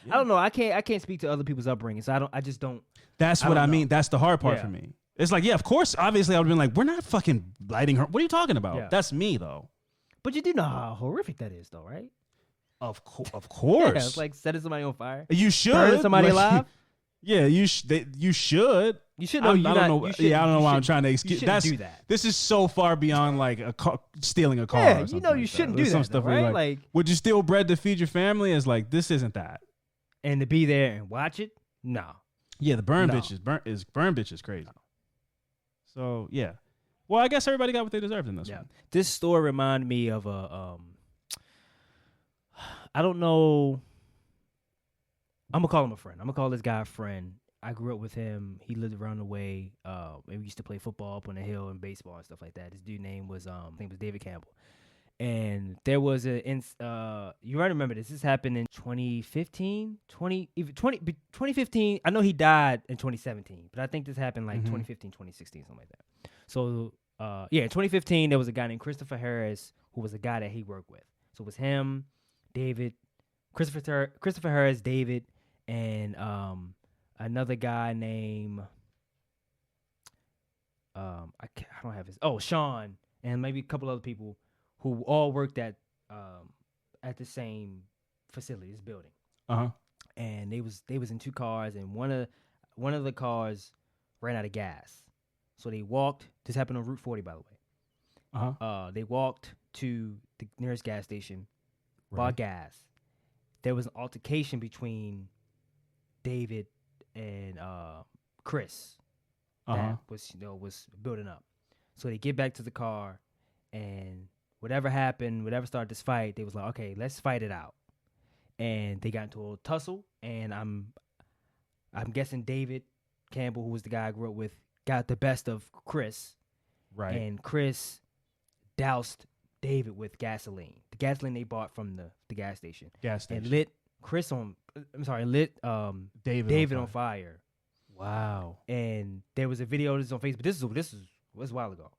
don't know. I can't speak to other people's upbringing, so I just don't. That's what I mean. That's the hard part for me. It's like, yeah, of course. Obviously, I would have been like, we're not fucking lighting her. What are you talking about? Yeah. That's me though. But you do know how horrific that is, though, right? Of course. Yeah, it's like setting somebody on fire. You should burn somebody alive. Yeah, you should. You should know. I don't know. I don't know why I'm trying to excuse. You shouldn't do that. This is so far beyond like stealing a car. Yeah, or something you like shouldn't There's do some that, stuff though, where you're right? Like, Like, would you steal bread to feed your family? It's like this isn't that. and to be there and watch it, no. Yeah, the burn bitch is crazy. So yeah, well, I guess everybody got what they deserved in this one. This story reminded me of a I don't know. I'm gonna call him a friend. I'm gonna call this guy a friend. I grew up with him. He lived around the way. We used to play football up on the hill and baseball and stuff like that. This dude name was David Campbell. And there was you might remember this. This happened in 2015, 2015. I know he died in 2017, but I think this happened like 2015, 2016, something like that. So, in 2015, there was a guy named Christopher Harris who was a guy that he worked with. So it was him, David, Christopher Harris, David, and another guy named I don't have his. Oh, Sean, and maybe a couple other people who all worked at the same facility, this building. And they was in two cars, and one of the cars ran out of gas, so they walked. This happened on Route 40, by the way. They walked to the nearest gas station, bought gas. There was an altercation between David and Chris that was building up. So they get back to the car, and whatever happened, whatever started this fight, they was like, okay, let's fight it out. And they got into a tussle, and I'm guessing David Campbell, who was the guy I grew up with, got the best of Chris. Right. And Chris doused David with gasoline. The gasoline they bought from the gas station. And lit David on fire. Wow. And there was a video. This is on Facebook. This was a while ago.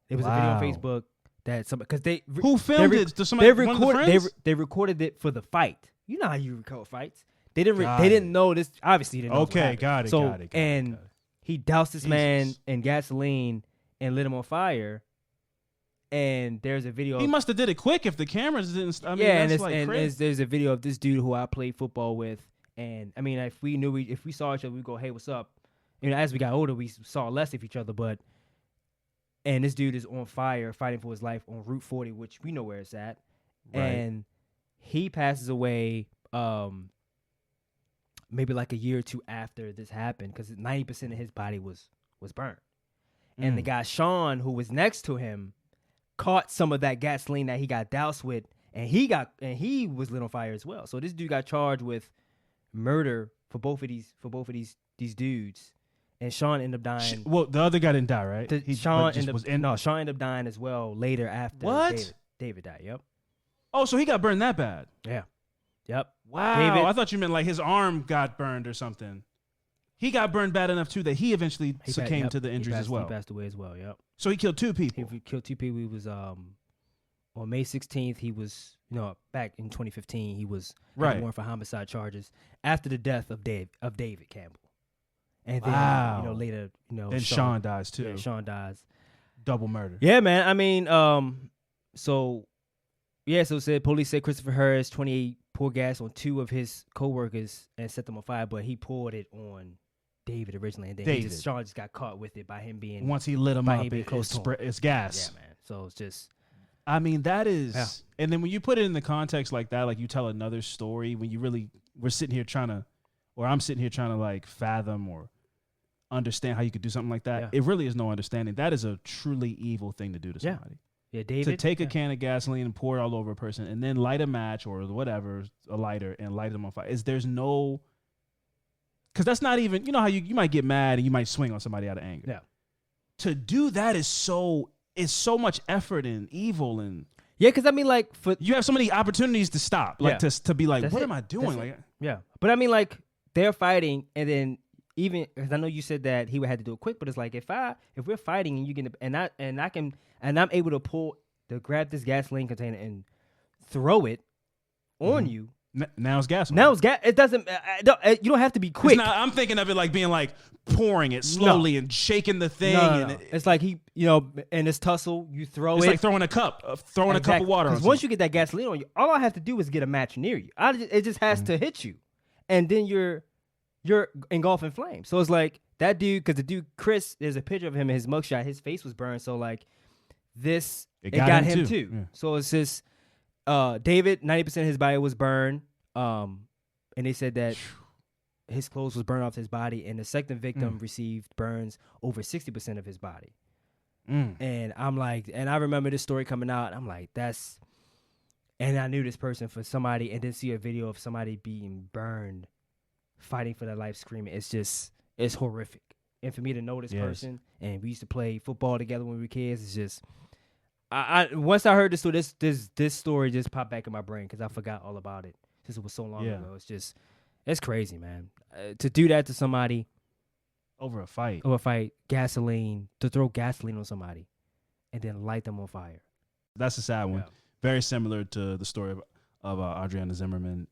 There was a video on Facebook that because who filmed it? Does somebody, one of the friends? They recorded it for the fight. You know how you record fights. They didn't know this. Obviously, didn't know. Okay, got it. He doused this man in gasoline and lit him on fire. And there's a video. He must have did it quick if the cameras didn't. I mean, and there's a video of this dude who I played football with. And I mean, if we saw each other, we'd go, "Hey, what's up?" You know, as we got older, we saw less of each other. And this dude is on fire, fighting for his life on Route 40, which we know where it's at. Right. And he passes away, maybe like a year or two after this happened, because 90% of his body was burned. And the guy Sean, who was next to him, caught some of that gasoline that he got doused with, and he was lit on fire as well. So this dude got charged with murder for both of these dudes, and Sean ended up dying. Well, the other guy didn't die, right? Sean ended up dying as well later after David died. Yep. Oh, so he got burned that bad? Yeah. Yep. Wow. I thought you meant like his arm got burned or something. He got burned bad enough too that he eventually succumbed to the injuries as well. He passed away as well. Yep. So he killed two people. He killed two people. He was on May 16th. He was back in 2015. He was warrant for homicide charges after the death of David Campbell. And then later then Sean dies too. Yeah, Sean dies. Double murder. Yeah, man. I mean, so it said police said Christopher Harris 28 poured gas on two of his co-workers and set them on fire, but he poured it on David originally, and then Sean just got caught with it by him being once he lit him up. It's gas. Yeah, man. So it's just. I mean, that is, and then when you put it in the context like that, like you tell another story, when I'm sitting here trying to like fathom or understand how you could do something like that. Yeah. It really is no understanding. That is a truly evil thing to do to somebody. Yeah, David. To take a can of gasoline and pour it all over a person and then light a match or whatever, a lighter, and light them on fire. There's no, because that's not even, you know how you might get mad and you might swing on somebody out of anger. Yeah. To do that is so much effort and evil and. Yeah, because I mean, like, you have so many opportunities to stop, like to be like, what am I doing? Like, yeah, but I mean, like, they're fighting, and then even because I know you said that he would have to do it quick, but it's like if we're fighting and you get I'm able to grab this gasoline container and throw it on you. Now it's gas. It doesn't. You don't have to be quick. I'm thinking of it like being like pouring it slowly and shaking the thing. No. It's like in this tussle, you throw it. It's like throwing a cup of water. Because once you get that gasoline on you, all I have to do is get a match near you. It just has to hit you, and then you're engulfing flames. So it's like that dude, because the dude Chris, there's a picture of him in his mugshot. His face was burned, so like this, it got him too. Yeah. So it's just David. 90% of his body was burned, and they said that his clothes was burned off his body, and the second victim received burns over 60% of his body. And I'm like, and I remember this story coming out. I'm like, and I knew this person for somebody, and then see a video of somebody being burned, fighting for their life, screaming. It's horrific. And for me to know this person, and we used to play football together when we were kids, it's just, once I heard this story, this story just popped back in my brain because I forgot all about it since it was so long ago. It's crazy, man. To do that to somebody. Over a fight, gasoline, to throw gasoline on somebody and then light them on fire. That's a sad one. Yeah. Very similar to the story of Adriana Zimmerman.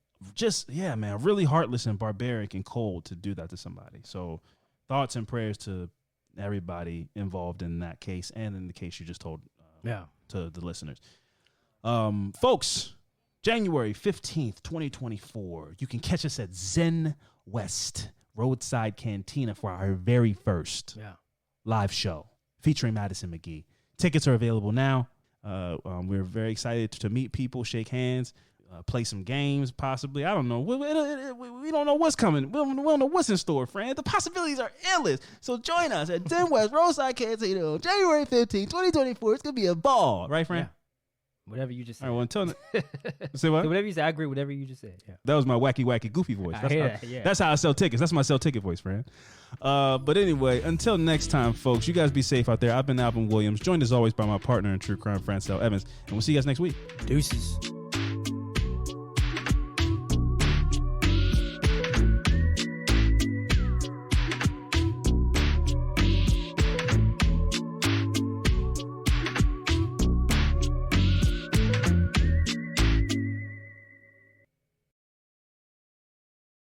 Man, really heartless and barbaric and cold to do that to somebody. So thoughts and prayers to everybody involved in that case and in the case you just told to the listeners. Folks, January 15th, 2024, you can catch us at Zen West Roadside Cantina for our very first live show featuring Madison McGee. Tickets are available now. We're very excited to meet people, shake hands, play some games, possibly. I don't know. We don't know what's coming. We don't know what's in store, friend. The possibilities are endless. So join us at Zen West Roadside Cantina on January 15th, 2024. It's going to be a ball. Right, friend? Yeah. Whatever you just said. All right, well, say what? Whatever you said, I agree with whatever you just said. Yeah. That was my wacky, goofy voice. That's how I sell tickets. That's my sell ticket voice, friend. But anyway, until next time, folks, you guys be safe out there. I've been Alvin Williams, joined as always by my partner in true crime, Francel Evans, and we'll see you guys next week. Deuces.